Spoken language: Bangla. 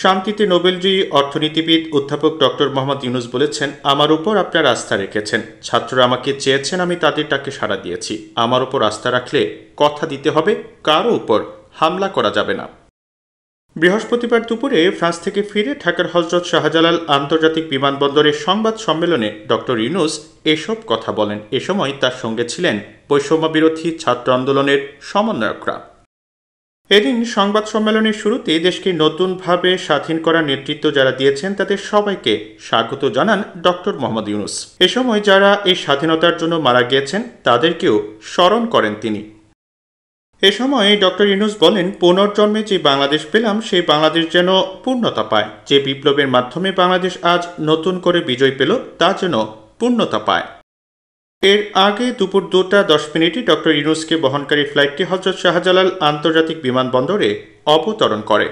শান্তিতে নোবেলজয়ী অর্থনীতিবিদ অধ্যাপক ডক্টর মোহাম্মদ ইউনূস বলেছেন, আমার উপর আপনার আস্থা রেখেছেন। ছাত্ররা আমাকে চেয়েছেন, আমি তাদের ডাকে সাড়া দিয়েছি। আমার উপর আস্থা রাখলে কথা দিতে হবে, কারো উপর হামলা করা যাবে না। বৃহস্পতিবার দুপুরে ফ্রান্স থেকে ফিরে ঢাকার হজরত শাহজালাল আন্তর্জাতিক বিমানবন্দরের সংবাদ সম্মেলনে ডক্টর ইউনূস এসব কথা বলেন। এ সময় তার সঙ্গে ছিলেন বৈষম্য বিরোধী ছাত্র আন্দোলনের সমন্বয়করা। এদিন সংবাদ সম্মেলনের শুরুতে দেশকে নতুনভাবে স্বাধীন করার নেতৃত্ব যারা দিয়েছেন তাদের সবাইকে স্বাগত জানান ডক্টর মোহাম্মদ ইউনূস। এ সময় যারা এই স্বাধীনতার জন্য মারা গিয়েছেন তাদেরকেও স্মরণ করেন তিনি। এ সময় ডক্টর ইউনূস বলেন, পুনর্জন্মে যে বাংলাদেশ পেলাম সেই বাংলাদেশ যেন পূর্ণতা পায়। যে বিপ্লবের মাধ্যমে বাংলাদেশ আজ নতুন করে বিজয় পেল তা যেন পূর্ণতা পায়। এর আগে দুপুর 2:10 ডক্টর ইউনূসকে বহনকারী ফ্লাইটটি হজরত শাহজালাল আন্তর্জাতিক বিমানবন্দরে অবতরণ করে।